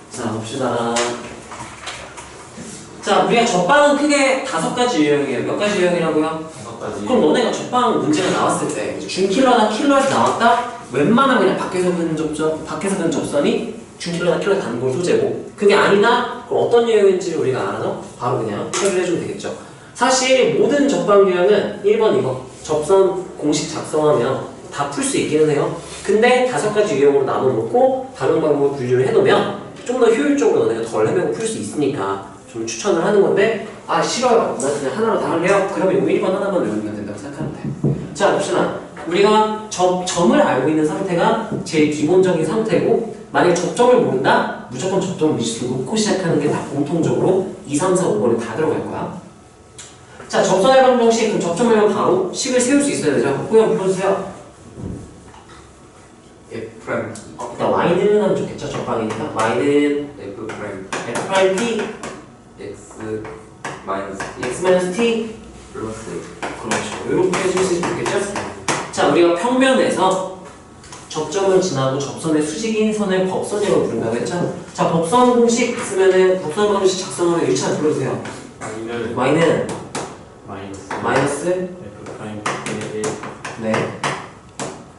자, 봅시다. 자, 우리가 접방은 크게 5가지 유형이에요. 몇 가지 유형이라고요? 5가지. 그럼 너네가 접방 문제가 나왔을 때 준킬러나 킬러에서 나왔다? 웬만하면 그냥 밖에서 든 접선이 준킬러나 킬러에 닿는 걸 소재고, 그게 아니다? 그럼 어떤 유형인지 우리가 알아서 바로 그냥 처리를 해주면 되겠죠. 사실 모든 접방 유형은 1번 이거 접선 공식 작성하면 다 풀 수 있기는 해요. 근데 5가지 유형으로 나눠놓고 다른 방법을 분류를 해놓으면 좀 더 효율적으로 너네가 덜 헤매고 풀 수 있으니까 좀 추천을 하는 건데, 아 싫어요, 나 그냥 하나로 다 할래요? 그러면 요 1번 하나만 외우면 된다고 생각하면 돼. 자, 봅시다. 우리가 점을 알고 있는 상태가 제일 기본적인 상태고, 만약에 접점을 모른다? 무조건 접점 미지수 놓고 시작하는 게 다 공통적으로 2, 3, 4, 5번에 다 들어갈 거야. 자, 접선의 방정식, 그럼 접점을 바로 식을 세울 수 있어야 되죠. 호영 불러주세요. F' 일단 y는 하면 좋겠죠. 접방이니까 y는 F' F''P X 마이너스 x-t 플러스. 그렇죠. 이렇게 해줄 수 있겠죠? 자, 우리가 평면에서 접점을 지나고 접선의 수직인 선을 법선이라고 부른다고 했죠? 자, 법선 공식 쓰면은 법선 방식 작성하면 1차 불러주세요. y는 마이너스 F' 네,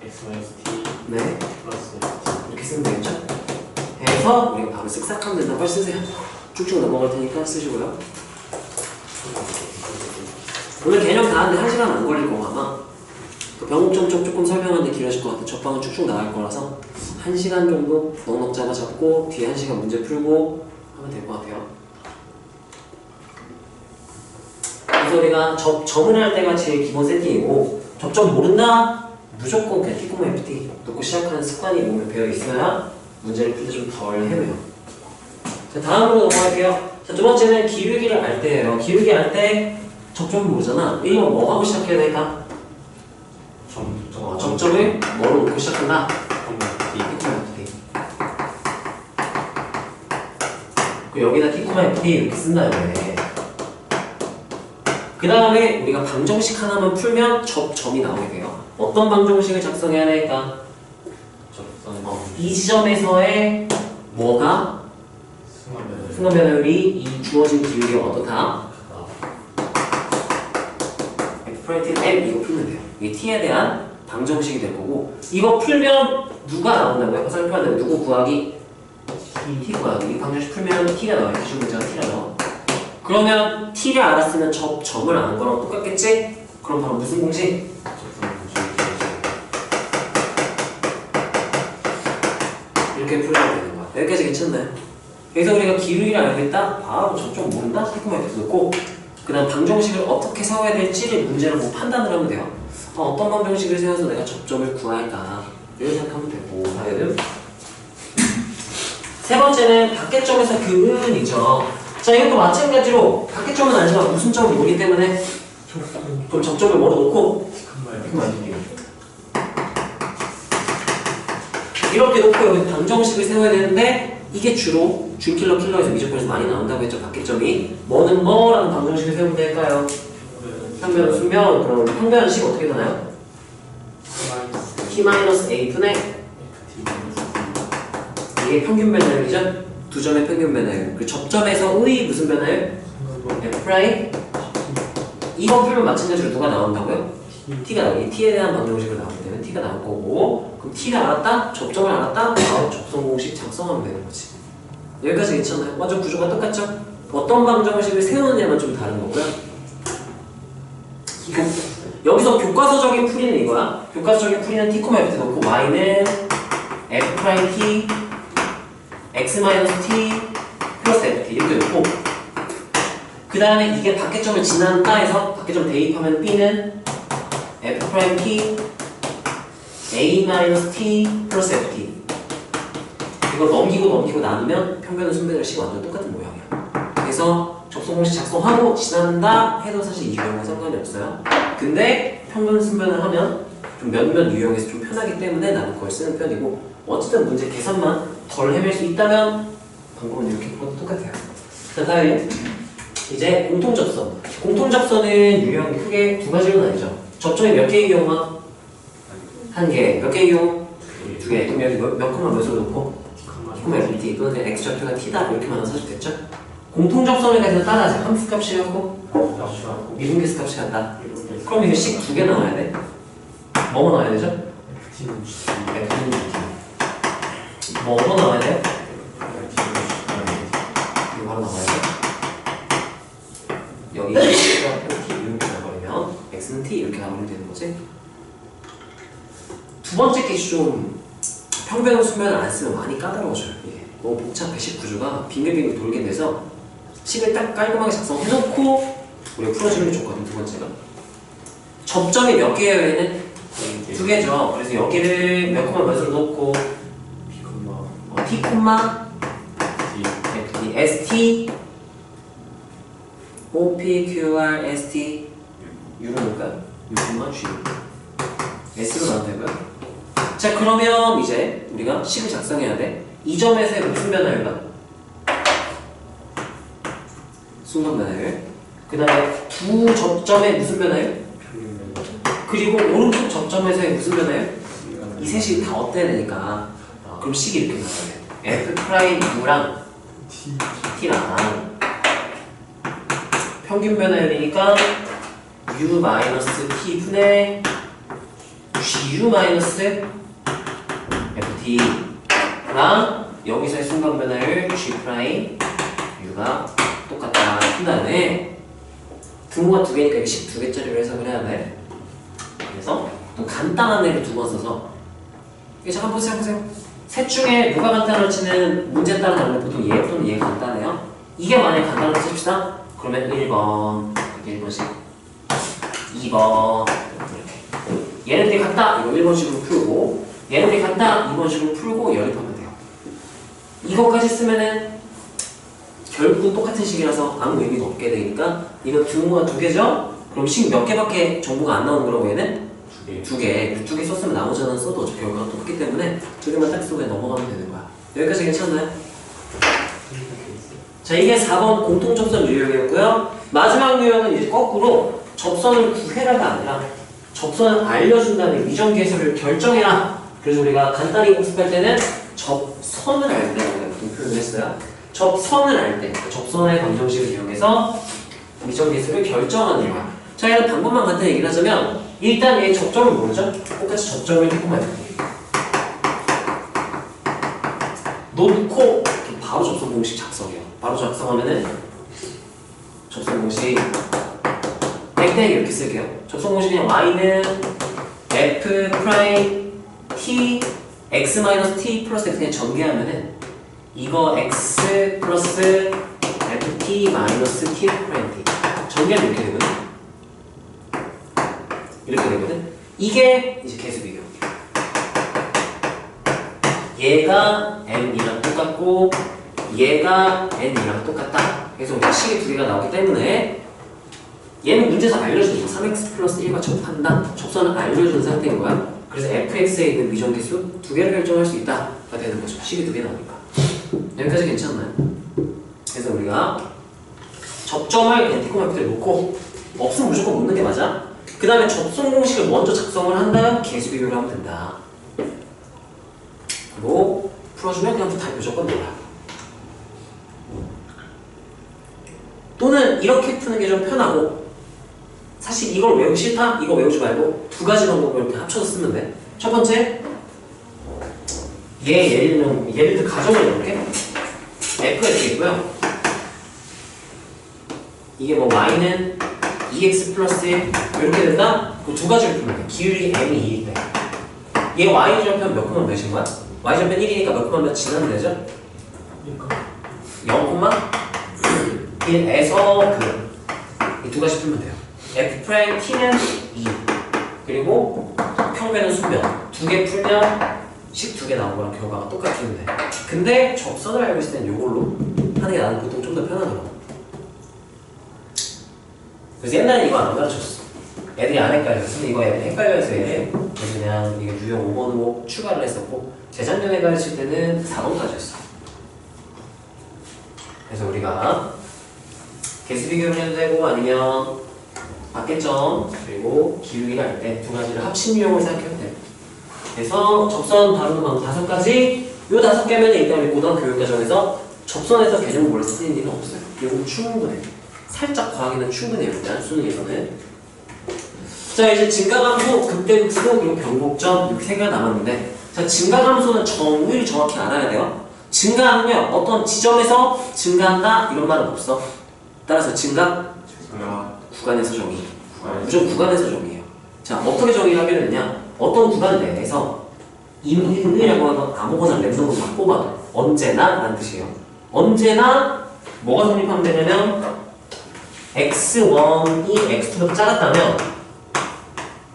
X 마이너스 T 네 플러스 이렇게 쓰면 되겠죠? 해서 우리가 바로 쓱싹하면 된다. 빨리 쓰세요. 쭉쭉 넘어갈 테니까 쓰시고요. 오늘 개념 다 하는데 1시간 안 걸릴 거고 아마 그 병목점 쪽 조금 설명하는데 길어질 것 같아. 접방은 쭉쭉 나갈 거라서 1시간 정도 넉넉 잡고 뒤에 1시간 문제 풀고 하면 될 것 같아요. 그래서 우리가 점을 할 때가 제일 기본 세팅이고, 접점 모른다? 무조건 그냥 T, FT 놓고 시작하는 습관이 몸에 배어 있어야 문제를 풀 때 좀 덜 헤매요. 자, 다음으로 넘어갈게요. 자, 두 번째는 기울기를 알 때예요. 기울기 알 때 접점을 모르잖아. 1번 뭐 하고 시작해야 될까? 점점을 뭐로 놓고 시작한다? T, FT. 여기다 T, FT 이렇게 쓴다 이거네. 그 다음에 우리가 방정식 하나만 풀면 접점이 나오게 돼요. 어떤 방정식을 작성해야 될까? 이 지점에서의 뭐가? 순간 변화율이 이 주어진 기울기가 어떻다? F'(m) 이거 풀면 돼요. 이게 t에 대한 방정식이 될 거고, 이거 풀면 누가 나온다고요? 화살표한다면 누구 구하기? t 구하기. 이 방정식 풀면 t가 나와요. 기준 문제가 t가 나와. 그러면 t를 알았으면 점을 아는 거랑 똑같겠지? 그럼 바로 무슨 공식? 이렇게 풀어야 되는 거야. 여기까지 괜찮나요? 그래서 우리가 기울기를 알고 있다? 바로 접점 모른다? T,F 놓고, 그 다음 방정식을 어떻게 세워야 될지를 문제를 보고 판단을 하면 돼요. 어떤 방정식을 세워서 내가 접점을 구할까? 이렇게 생각하면 되고, 다음 세 번째는 밖에점에서 근이죠. 자, 이것도 마찬가지로 밖에점은 알지만 무슨 점을 모르기 때문에 그럼 접점을 뭐로 놓고 이렇게 놓고 여기 방정식을 세워야 되는데, 이게 주로 준킬러 킬러에서 미적분에서 많이 나온다고 했죠. 밖에점이 뭐는 뭐라는 방정식을 세우면 될까요? 평면 순면. 그럼 평면식 어떻게 되나요? T-A분의 이게 평균 변화율이죠? 두 점의 평균 변화율. 그 접점에서의 무슨 변화율? F'? 이거 풀면 마찬가지로 누가 나온다고요? T가 나오고, 이 T에 대한 방정식을 나오게 되면 T가 나올 거고, 그럼 T를 알았다? 접점을 알았다? 바로 접선 공식 작성하면 되는 거지. 여기까지 괜찮아요? 완전 구조가 똑같죠? 어떤 방정식을 세우느냐만 좀 다른 거고요. 여기서 교과서적인 풀이는 이거야. 교과서적인 풀이는 T, F 놓고 y는 F'T x-t 플러스 ft 이렇게 놓고, 그 다음에 이게 밖에점을 지난다 해서 밖에점 대입하면 b는 f'' a-t 플러스 ft. 이걸 넘기고 나누면 평면은 순변율식 완전 똑같은 모양이야. 그래서 접속공식 작성하고 지난다 해도 사실 이 유형은 상관이 없어요. 근데 평면 순변을 하면 좀 몇몇 유형에서 좀 편하기 때문에 나는 그걸 쓰는 편이고, 어쨌든 문제 계산만 덜 헤맬 수 있다면 방법은 이렇게 그것도 똑같아요. 자, 다음에 이제 공통접선. 공통접선은 유형이 크게 두 가지로 나뉘죠. 접점이 몇 개의 경우가? 한 개. 몇 개의 경우? 두 개. 그럼 여기 몇 콤마 몇으로 놓고? FT 또는 그냥 X좌표가 T다 이렇게만 써도 됐죠? 공통접선에 대해서 따라하세요. 함수값이 갖고 미분계수 값이 같다. 그럼 이거 식 2개 나와야 돼. 뭐뭐 나와야 되죠? FT는 G F는 GT. 뭐뭐 나와야 돼? 이거 바로 나와야 돼. 여기 X가 T 이렇게 나버리면 X는 T 이렇게 나버리면 되는 거지. 두 번째 케이스 좀 평변 수면을 안 쓰면 많이 까다로워져요. 예. 너무 복잡해. 식 구조가 빙글빙글 돌게 돼서 식을 딱 깔끔하게 작성해놓고 우리가 풀어주는 게 좋거든. 두 번째가 접점이 몇 개예요? 얘는? 두 개죠. 그래서 여기를 몇 콤마 몇으로 놓고 T 콤마 FT ST OP QR ST U로 놓을까요? U 콤마 G S로 나와도 되고요. 자 그러면 이제 우리가 식을 작성해야 돼. 이 점에서의 무슨 변화율과 순간 변화율, 그 다음에 두 접점의 무슨 변화율, 그리고 오른쪽 접점에서의 무슨 변화율, 이 셋이 다 어때야 되니까 그럼 식이 이렇게 나와야 돼. F 프라임 U랑 T랑 평균 변화율이니까 U 마이너스 T 분의 GU 마이너스 FT랑 여기서의 순간 변화율 G 프라임 U가 똑같다. 그 다음에 분모가 두 개니까 이게 12개짜리로 해석을 해야 돼. 그래서 또 간단한 애를 두 번 써서 이게 잠깐 보세요. 셋 중에 누가 간단할지는 문제에 따라 다른데 보통 얘 또는 얘가 간단해요. 이게 만약에 간단하게 씁시다. 그러면 1번 1번씩 2번 이렇게 얘네들이 같다. 이거 1번식으로 풀고 얘네들이 같다. 2번식으로 풀고 연립하면 돼요. 이거까지 쓰면은 결국은 똑같은 식이라서 아무 의미가 없게 되니까 이거 분모가 두 개죠? 그럼 식 몇 개밖에 정보가 안 나오는 거라고 얘는? 두 개. 두 개 썼으면 나머지 하나는 써도 어차피 결과가 똑같기 때문에 두 개만 딱 쓰고 넘어가면 되는 거야. 여기까지 괜찮나요? 자 이게 4번 공통접선 유형이었고요. 마지막 유형은 이제 거꾸로 접선을 구해라가 아니라 접선을 알려준다는 미정계수를 결정해라. 그래서 우리가 간단히 공습할 때는 접선을 알 때라고 표현을 했어요. 접선을 알 때, 접선의 방정식을 이용해서 미정계수를 결정하는 거야. 자, 얘는 방법만 간단히 얘기를 하자면 일단 얘 접점을 모르죠? 똑같이 접점을 조금만 놓고 바로 접선 공식 작성해요. 바로 작성하면은 접선 공식 땡땡 이렇게 쓸게요. 접선 공식 그냥 y는 f 프라임 t x 마이너스 t 플러스 x 그냥 전개하면은 이거 x 플러스 ft 마이너스 t 프라임 t 전개하면 이렇게 되거든. 이렇게 되거든. 이게 이제 계수 비교. 얘가 n이랑 똑같고 얘가 n이랑 똑같다. 그래서 우리가 식이 두 개가 나오기 때문에 얘는 문제에서 알려주는 거야. 3x 플러스 1과 접한다. 접선을 알려주는 상태인 거야. 그래서 fx에 있는 미정계수 두 개를 결정할 수 있다가 되는 거죠. 식이 두 개 나오니까. 여기까지 괜찮나요? 그래서 우리가 접점을 그냥 디코마피를 놓고 없으면 무조건 놓는 게 맞아. 그 다음에 접선 공식을 먼저 작성을 한 다음 계수 비교를 하면 된다. 그리고 풀어주면 그냥 다 무조건 놀아. 또는 이렇게 푸는 게 좀 편하고 사실 이걸 외우기 싫다? 이거 외우지 말고 두 가지 방법을 이렇게 합쳐서 쓰면 돼. 첫 번째 예를 들어 가정을 해볼게. F가 이렇게 있고요. 이게 뭐 y는 2x 플러스 1 이렇게 된다? 그 두 가지를 풀면 돼. 기울기 m이 2일 때. 얘 y절편 몇 콤마 몇인 거야? y절편 1이니까 몇 콤마 몇 지나면 되죠? 0 콤마 1에서 이 두 가지 풀면 돼요. f 프라임 t는 2 그리고 평면은 수면 두 개 풀면 식 두 개 나온 거랑 결과가 똑같은데 근데 접선을 알고 있을 때는 이걸로 하는 게 나는 보통 좀 더 편하더라고. 그래서 옛날에 이거 안 가르쳤어. 애들이 안 헷갈렸어. 이거 애들이 헷갈려서 그래서 그냥 이게 유형 5번으로 추가를 했었고 재작년에 가르칠 때는 4번까지 했어. 그래서 우리가 개수 비교를 해도 되고 아니면 밖에점 그리고 기울기를 할 때 두 가지를 합친 유형을 생각해도 돼. 그래서 접선 다루는 방법 5가지 요 5개면 일단 우리 고등학교 교육과정에서 접선에서 개념을 몰라서 틀린 일은 없어요. 이거 충분해. 살짝 과하기는 충분해요. 일단 수능에서는. 자, 이제 증가감소, 극대극소, 그리고 변곡점 이렇게 3개가 남았는데, 자, 증가감소는 정의를 정확히 알아야 돼요. 증가는요, 어떤 지점에서 증가한다 이런 말은 없어. 따라서 증가 구간에서 정의. 무조건 구간에서 정의해요. 자, 어떻게 정의를 하게 되느냐? 어떤 구간 내에서 임의라고 하면 아무거나 랜덤으로 막 뽑아도 언제나 라는 뜻이에요. 언제나 뭐가 성립하면 되냐면 x1이 x2보다 작았다면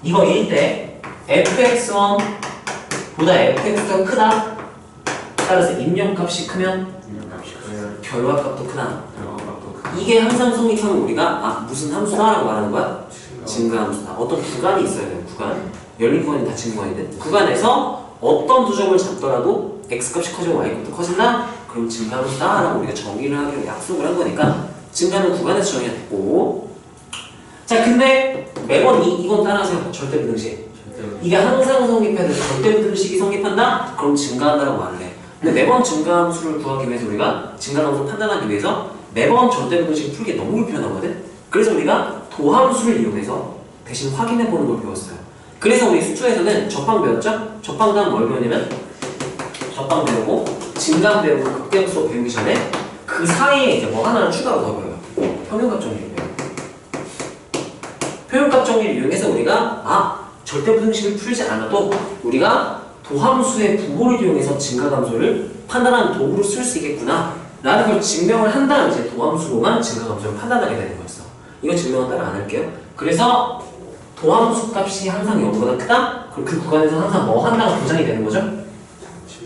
이거일 때 fx1보다 fx가 크다. 따라서 입력값이 크면 결과값도 크다. 이게 항상 성립하면 우리가 무슨 함수다라고 말하는 거야? 증가함수다. 어떤 구간이 있어야 돼요. 구간. 열린 구간이 닫힌 구간인데 구간에서 어떤 두 점을 잡더라도 x값이 커지고 y값도 커진다? 그럼 증가함수다 라고 우리가 정의를 하기로 약속을 한 거니까 증가는 구간에서 정의가 됐고, 자 근데 매번 이건 따라하세요. 절대부등식. 이게 항상 성립해야 돼. 절대부등식이 성립한다? 그럼 증가한다라고 말을 해. 근데 매번 증가함수를 구하기 위해서 우리가 증가함수를 판단하기 위해서 매번 절대부등식을 풀기 너무 불편하거든? 그래서 우리가 도함수를 이용해서 대신 확인해보는 걸 배웠어요. 그래서 우리 수초에서는 접방 배웠죠? 접방 다음 뭘 배우냐면 접방 배우고 증가함 배우고 극대극소 배우기 전에 그 사이에 이제 뭐 하나를 추가로 더 배워요. 평균값 정리를 배워요. 평균값 정리를 이용해서 우리가 절대부등식을 풀지 않아도 우리가 도함수의 부호를 이용해서 증가감소를 판단하는 도구로 쓸 수 있겠구나 라는 걸 증명을 한 다음 이제 도함수로만 증가감소를 판단하게 되는 거였어. 이거 증명은 따로 안 할게요. 그래서 도함수 값이 항상 0보다 크다? 그럼 그 구간에서 항상 뭐 한다가 보장이 되는 거죠?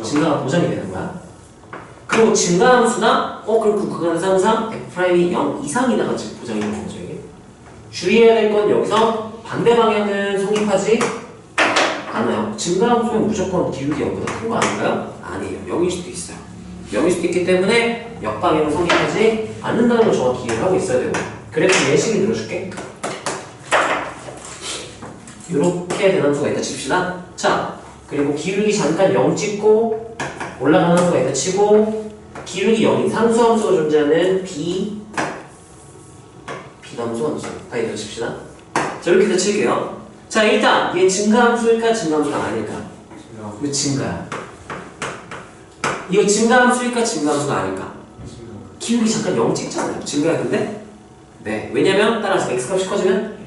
증가가 보장이 되는 거야. 그리고 증가함수나 그럼 그 구간에서 항상 f'이 0 이상이다 같이 보장이 되는 거죠. 이게 주의해야 될 건 여기서 반대 방향은 성립하지 않아요. 증가함수는 무조건 기울기 0보다 큰 거 아닌가요? 아니에요. 0일 수도 있어요. 0일 수도 있기 때문에 역방향은 성립하지 않는다는 걸 정확히 이해를 하고 있어야 되고, 그래서 예시를 들어줄게. 이렇게 되는 함수가 있다 칩시다. 자, 그리고 기울기 잠깐 0 찍고 올라가는 함수가 있다 치고 기울기 0인 상수함수가 존재하는 비담수 함수 다 있다 칩시다. 자, 이렇게 다 칠게요. 자, 일단 얘 증가함수일까 증가함수가 아닐까? 이거 증가야. 이거 증가함수일까 증가함수가 아닐까? 기울기 잠깐 0 찍잖아요. 증가야. 근데 네, 왜냐면 따라서 x값이 커지면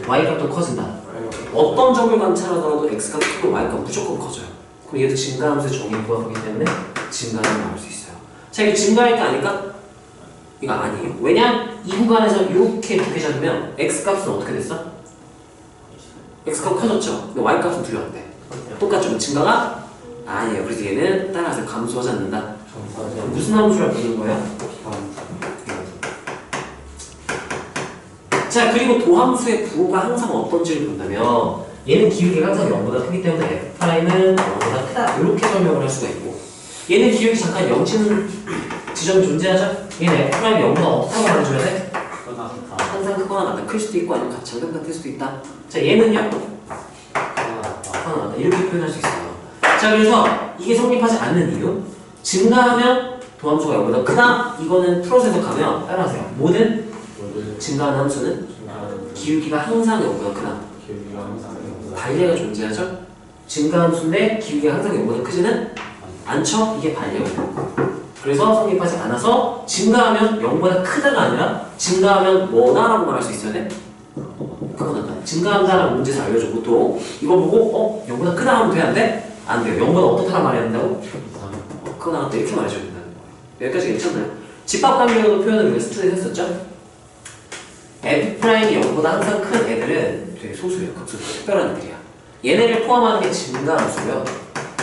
y값도 커진다. 어떤 점을 관찰하더라도 x값 크고 y값 무조건 커져요. 그럼 얘도 증가함수의 정의를 부합하기 때문에 증가는 나올 수 있어요. 자, 이게 증가일까 아닐까? 이거 아니에요. 왜냐? 이 구간에서 이렇게 두 개 잡으면 x값은 어떻게 됐어? x값 커졌죠? 근데 y값은 줄여왔대. 똑같죠? 증가가? 아니에요. 그래서 얘는 따라서 감소하지 않는다. 무슨 함수를 부르는 거예요? 자, 그리고 도함수의 부호가 항상 어떤지를 본다면 얘는 기울기가 항상 0보다 크기 때문에 f'는 0보다 크다 이렇게 설명을 할 수가 있고, 얘는 기울기 잠깐 0 치는 지점이 존재하죠? 얘는 f'이 0보다 어떻다고 말해줘야 돼? 항상 크거나 낮다. 클 수도 있고 아니면 잠깐 같을 수도 있다. 자, 얘는요? 크거나 낮다 이렇게 표현할 수 있어요. 자, 그래서 이게 성립하지 않는 이유, 증가하면 도함수가 0보다 크다. 이거는 풀어서 해석하면 따라하세요. 모든 증가하는 함수는 기울기가 항상 0보다 크다. 반례가 존재하죠? 증가함수인데 기울기가 항상 0보다 크지는 않죠? 이게 반례거든요. 그래서 성립하지 않아서 증가하면 0보다 크다가 아니라 증가하면 뭐다라고 말할 수 있어야 돼? 그거다. 증가한다라는 문제에서 알려줘. 보통 이거 보고 0보다 크다 하면 돼? 안 돼? 안 돼요. 0보다 어떻다라 말해야 된다고? 그거 나한테 이렇게 말해줘야 된다는 거예요. 여기까지 괜찮나요? 집합관계로도 표현을 우리가 스튜디오 했었죠? F'이 0보다 항상 큰 애들은 되게 소수예요. 극소수 특별한 애들이야. 얘네를 포함하는 게 증가함수고요.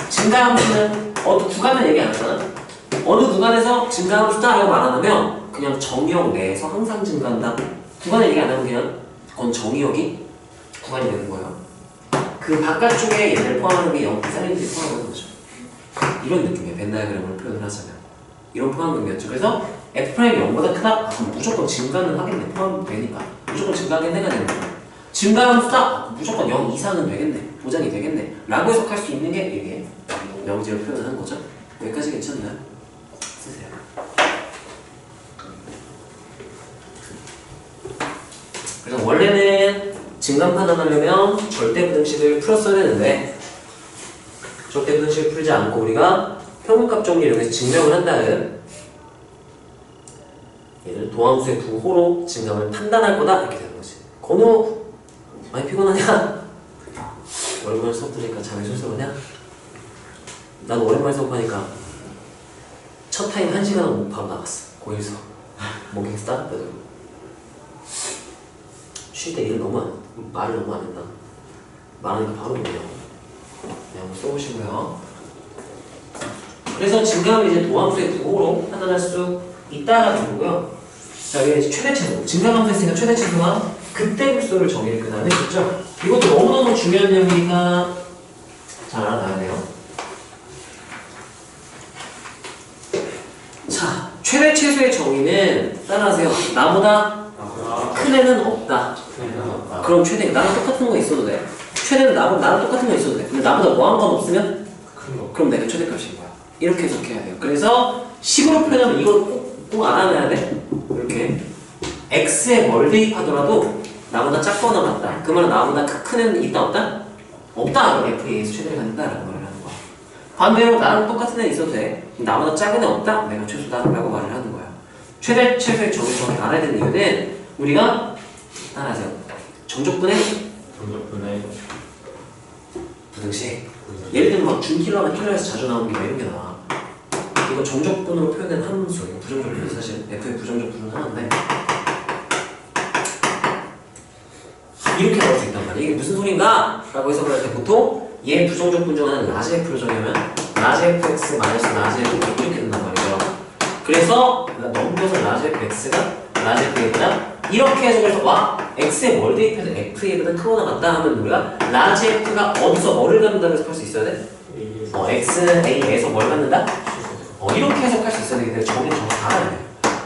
증가함수는 구간을 얘기 안 하잖아. 어느 구간에서 증가함수다라고 말 안 하면 그냥 정의역 내에서 항상 증가한다. 구간을 얘기 안 하면 그냥 그건 정의역이 구간이 되는 거예요. 그 바깥쪽에 얘네를 포함하는 게 0 이상의 애들이 포함하는 거죠. 이런 느낌이에요. 벤 다이어그램을 표현을 하자면 이런 포함 의미였죠. 그래서 F'이 0보다 크다? 그럼 무조건 증가는 하겠네. 포함되니까 무조건 증가하겠네가 되는 거야. 증가함수다? 무조건 0 이상은 되겠네. 보장이 되겠네 라고 해석할 수 있는 게 이게 명제로 표현을 한 거죠. 여기까지 괜찮나요? 쓰세요. 그래서 원래는 증감 판단하려면 절대부등식을 풀었어야 되는데 절대부등식을 풀지 않고 우리가 평균값 정리 이렇게 증명을 한 다음 얘를 도함수의 부호로 증감을 판단할 거다 이렇게 되는 거지. 건우 많이 피곤하냐? 오랜만에 수업 들으니까 잠이 쏠쏠하냐? 나도 오랜만에 수업하니까 첫 타임 1시간 하고 바로 나갔어. 고1 수업. 목이 따뜻하더라고. 쉴 때 일을 말을 너무 안 했다. 말하니까 바로 오네요. 네, 한번 써보시고요. 그래서 증감을 이제 도함수의 부호로 판단할 수 있다라는 거고요. 자, 여기 최대치수. 증감함수 했으니까 최대치수와 극대극소를 정의를 그 다음에 했죠. 이것도 너무너무 중요한 내용이니까 잘 알아놔야 돼요. 자, 최대 최소의 정의는 따라하세요. 나보다 큰 애는 없다. 그럼 최대 나랑 똑같은 거 있어도 돼. 최대는 나랑 똑같은 거 있어도 돼. 근데 나보다 뭐한 건 없으면 그럼 내가 최대값인 거야. 이렇게 해석해야 돼요. 그래서 식으로 표현하면 이걸 꼭 알아놔야 돼. 이렇게 x에 뭘 대입하더라도 나보다 작거나 같다. 그 말은 나보다 큰 애는 있다 없다? 없다. 그럼 f에 의해서 최대를 갖는다라고 말을 하는 거야. 반대로 나랑 똑같은 애 있어도 돼. 나보다 작은 애 없다? 내가 최소다라고 말을 하는 거야. 최대 최소의 정의 정확히 알아야 되는 이유는 우리가 따라하세요. 정적분의 부등식. 예를 들면 막 준킬러나 킬러에서 자주 나오는 게 이런 게 나와. 이거 정적분으로 표현된 함수. 이거 부정적분 사실 f의 부정적분은 하나인데 이렇게 나올 수 있단 말이야. 이게 무슨 소린가? 라고 해석을 할 때 보통 얘 부정적분 중 하나는 라지 f를 정의하면 라지 fx 마이너스 라지 f 이렇게 된단 말이죠. 그래서 넘겨서 라지 fx가 라지 f보다 이렇게 해석해서 와 x에 뭘 대입해서 fa보다 크거나 같다 하면 우리가 라지 f가 어디서 뭐를 갖는다고 해석할 수 있어야 돼? x는 a에서 뭘 갖는다? 이렇게 해석할 수 있어야 되기 때문에 정의를 정확히 알아야 돼.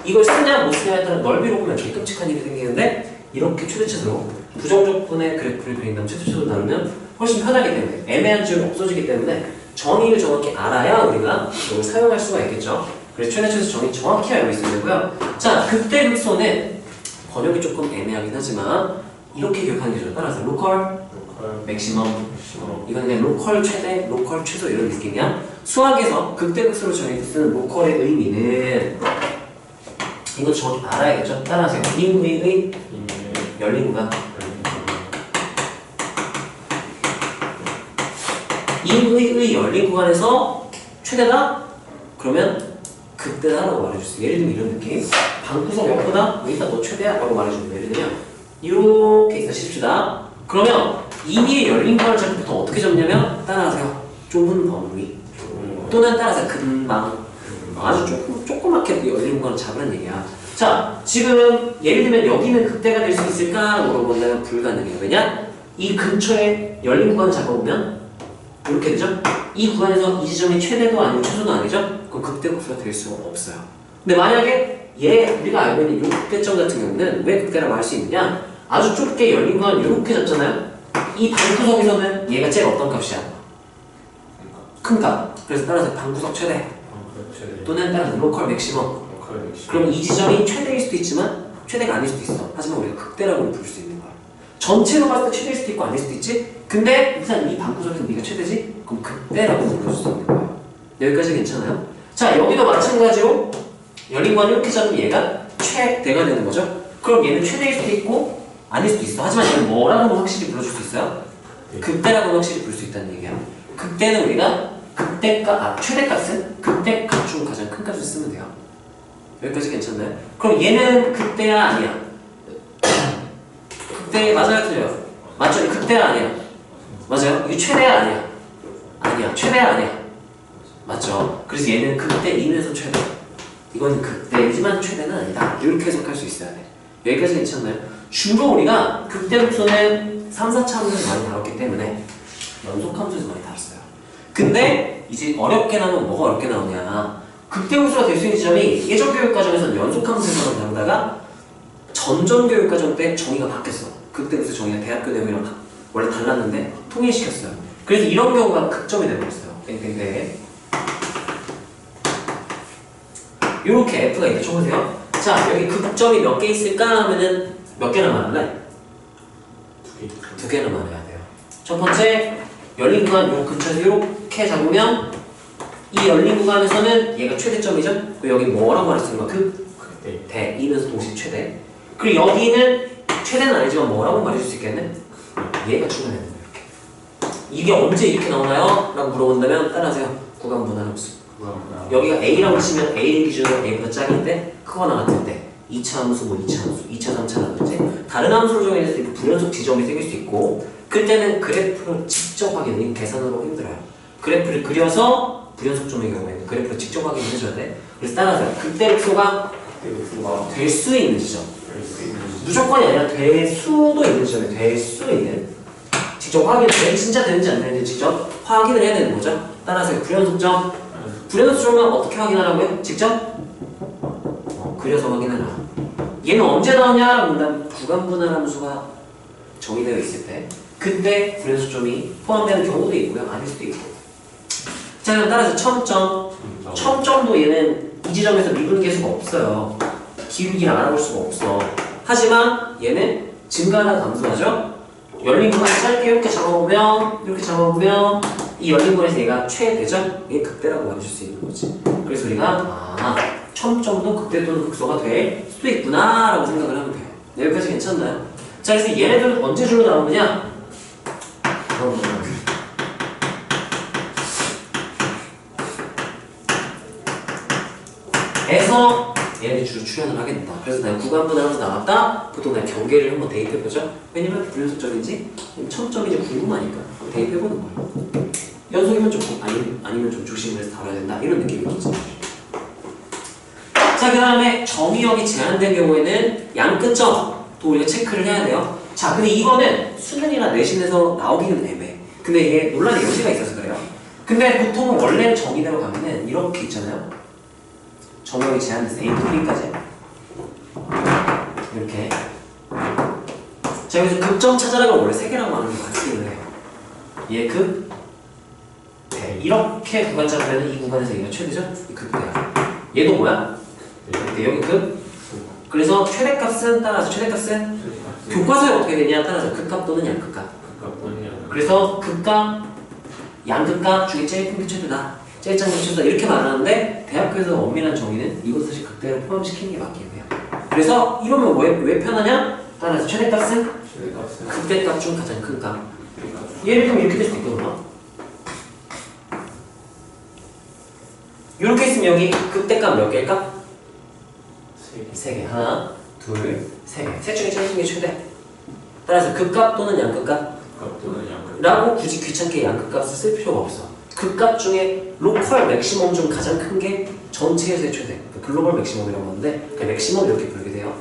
이걸 쓰냐 못 쓰냐에 따라 넓이로 보면 되게 끔찍한 일이 생기는데 이렇게 최대치수로 부정적분의 그래프를 그린 다음 최대치수로 나누면 훨씬 편하기 때문에 애매한 지역이 없어지기 때문에 정의를 정확히 알아야 우리가 이걸 사용할 수가 있겠죠. 그래서 최대치수 정의 정확히 알고 있어야 되고요. 자, 극대극소는 번역이 조금 애매하긴 하지만 이렇게 기억하는 게 좋아요. 따라서 로컬, 맥시멈 이건 그냥 로컬 최대, 로컬 최소 이런 느낌이야. 수학에서 극대극소를 정의할 때 쓰는 로컬의 의미는 이거 정확히 알아야겠죠. 따라하세요. 인의 열린 구간. 인의 열린 구간에서 최대다? 그러면 극대다라고 말해주세요. 예를 들면 이런 느낌. 방구석 옆보다 일단 너 최대야 라고 말해주면 예를 들면 이렇게 있으십시다. 그러면 인의 열린 구간을 잡을 때 보통 어떻게 잡냐면 따라하세요. 좁은 범위 또는 따라서 금방 아주 조그맣게 열린 구간을 잡으라는 얘기야. 자, 지금 예를 들면 여기는 극대가 될 수 있을까? 물어본다면 불가능해요. 왜냐? 이 근처에 열린 구간을 잡아보면 이렇게 되죠? 이 구간에서 이 지점이 최대도 아니고 최소도 아니죠? 그럼 극대극소가 될 수가 없어요. 근데 만약에 우리가 알고 있는 이 극대점 같은 경우는 왜 극대라고 할 수 있느냐? 아주 좁게 열린 구간 이렇게 잡잖아요? 이 방구석에서는 얘가 제일 어떤 값이야? 큰 값. 그래서 따라서 방구석 최대 또는 따라서 로컬 맥시멈. 그럼 이 지점이 최대일 수도 있지만 최대가 아닐 수도 있어. 하지만 우리가 극대라고 부를 수 있는 거야. 전체로 봤을 때 최대일 수도 있고 아닐 수도 있지. 근데 일단 이 방구석에서 네가 최대지? 그럼 극대라고 부를 수 있는 거야. 여기까지 괜찮아요? 자, 여기도 마찬가지로 열린 구간 이렇게 잡으면 얘가 최대가 되는 거죠. 그럼 얘는 최대일 수도 있고 아닐 수도 있어. 하지만 얘는 뭐라고는 확실히 불러줄 수 있어요? 극대라고는 확실히 부를 수 있다는 얘기야. 극대는 우리가 최대값은 극대값 중 가장 큰 값을 쓰면 돼요. 여기까지 괜찮나요? 그럼 얘는 극대야 아니야? 극대 맞아요 틀려요? 맞죠? 극대야 아니야? 맞아요? 이게 최대야 아니야? 아니야. 최대야 아니야? 맞죠? 그래서 얘는 극대 이면서 최대. 이건 극대이지만 최대는 아니다. 이렇게 해석할 수 있어야 돼. 여기까지 괜찮나요? 주로 우리가 극대극소는 3, 4차 함수에서 많이 다뤘기 때문에 연속 함수에서 많이 다뤘어요. 근데 이제 어렵게 나오면 뭐가 어렵게 나오냐? 극대극소가 될 수 있는 지점이 예전 교육 과정에서는 연속 함수에서만 다루다가 전전 교육 과정 때 정의가 바뀌었어. 극대극소 정의가 대학교 내용이랑 원래 달랐는데 통일시켰어요. 그래서 이런 경우가 극점이 되버렸어요. 땡땡땡. 요렇게 F가 있다 쳐보세요. 자, 여기 극점이 몇 개 있을까 하면은 몇 개나 말할래? 두 개나 말해야 돼요. 첫 번째, 열린 구간 요 근처에서 이렇게 잡으면 이 열린 구간에서는 얘가 최대점이죠? 그리고 여기 뭐라고 말했을 거야? 대, 이면서 동시에 최대. 그리고 여기는 최대는 아니지만 뭐라고 말해줄 수 있겠네? 얘가 출현해야 된다, 이렇게. 이게 언제 이렇게 나오나요? 라고 물어본다면 따라하세요. 구간 분할함수. 여기가 A라고 치면 A 기준으로 A보다 짝인데 크거나 같을 때 2차 함수, 뭐 2차 함수, 2차, 3차라든지 다른 함수를 정의했을 때 불연속 지점이 생길 수 있고 그때는 그래프를 직접 확인해. 계산으로 힘들어요. 그래프를 그려서 불연속점의 경우에는 그래프를 직접 확인해줘야 돼. 그래서 따라서 그때 획소가 될 수 있는 지점. 무조건이 아니라 될 수도 있는 지점에 될 수 있는 직접 확인, 진짜 되는지 안 되는지 직접 확인을 해야 되는 거죠. 따라서 불연속점, 불연속점은 어떻게 확인하라고요? 직접 그려서 확인하라. 얘는 언제 나오냐? 그러면 구간 분할함수가 정의되어 있을 때 그때 불연속점이 포함되는 경우도 있고요, 아닐 수도 있고. 자, 그럼 따라서 첨점도 얘는 이 지점에서 미분계수가 없어요. 기울기를 알아볼 수가 없어. 하지만 얘는 증가하는 감소하죠. 열린 구간을 짧게 이렇게 잡아보면 이 열린 구간에서 얘가 최대죠? 이게 극대라고 말해줄 수 있는 거지. 그래서 우리가 첨점도 극대 또는 극소가 될 수도 있구나 라고 생각을 하면 돼요. 여기까지 괜찮나요? 자, 그래서 얘네들은 언제 줄로 나오느냐? 에서 얘네 주로 출연을 하겠다. 그래서 내가 구간분할하면서 나왔다. 보통 내가 경계를 한번 대입해보죠. 왜냐면 불연속점인지 첨점인지 궁금하니까 대입해보는 거예요. 연속이면 좀 아니면 좀 조심을 해서 다뤄야 된다. 이런 느낌이겠지. 자, 그 다음에 정의역이 제한된 경우에는 양 끝점도 우리가 체크를 해야 돼요. 자, 근데 이거는 수능이나 내신에서 나오기는 애매해. 근데 이게 논란의 여지가 있어서 그래요. 근데 보통은 원래 정의대로 가면은 이렇게 있잖아요. 정의역이 제한돼서 A to B까지 이렇게. 자, 여기서 극점 찾아라면 원래 3개라고 하는 게 같기는 해요. 얘 극, 대. 이렇게 구간 잡으면 이 구간에서 얘가 최대죠? 이 극대야. 얘도 뭐야? 여기 극. 그래서 최대값은 따라서 최대값은 교과서에 어떻게 되냐 따라서 극값 또는 양극값. 그래서 극값, 양극값 중에 제일 큰 게 최대다. 제일 작은 게 최대다. 이렇게 말하는데 대학교에서 엄밀한 정의는 이것을 사실 극대로 포함시키는 게 맞긴 해요. 그래서 이러면 왜 편하냐? 따라서 최대값은 극대값 중 가장 큰 값. 예를 들면 이렇게 될 수도 있거든요. 이렇게 있으면 여기 극대값 몇 개일까? 3개. 하나, 둘, 3개. 셋 중에 제일 큰 게 최대. 따라서 극값 또는 양극값 라고 굳이 귀찮게 양극값을 쓸 필요가 없어. 극값 중에 로컬 맥시멈 중 가장 큰 게 전체에서의 최대. 글로벌 맥시멈이라고 하는데 그 맥시멈 이렇게 부르게 돼요.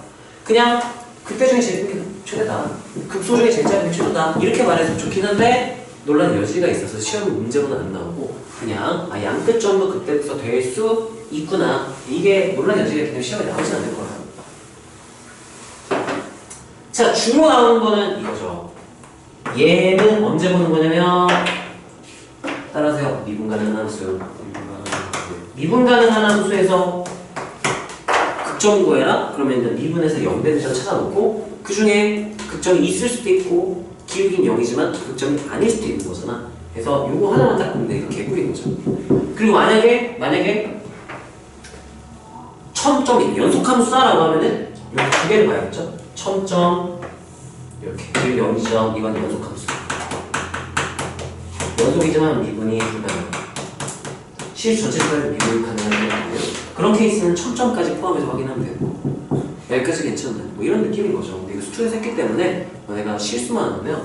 그냥 극대 중에 제일 큰 게 최대다. 극소 중에 제일 작은 게 최대다. 이렇게 말해서 좋긴 한데 논란의 여지가 있어서 시험 문제로는 안 나오고 그냥 양끝점도 극대에서 될 수 있구나. 이게 논란 여지가 있기 때문에 시험에 나오진 않을 거예요. 자, 주로 나오는 거는 이거죠. 얘는 언제 보는 거냐면 따라서요. 미분 가능한 함수. 미분 가능한 함수에서 극점 구해라? 그러면 일단 미분에서 0 되는 점 찾아놓고 그 중에 극점이 있을 수도 있고 기울기는 0이지만 극점이 아닐 수도 있는 거잖아. 그래서 요거 하나만 딱 보면 돼. 이거 개꿀인 거죠. 그리고 만약에 첨점이 연속함수다라고 하면은 여기 두 개를 봐야겠죠. 첨점 이렇게 그리고 0점 이건 연속함수. 연속이지만 미분이 불가능. 실 전체까지 미분이 가능한 게 아니에요. 그런 케이스는 첨점까지 포함해서 확인하면 되고 여기까지 괜찮나요? 뭐 이런 느낌인 거죠. 근데 이거 수투에서 했기 때문에 내가 실수만 안 하면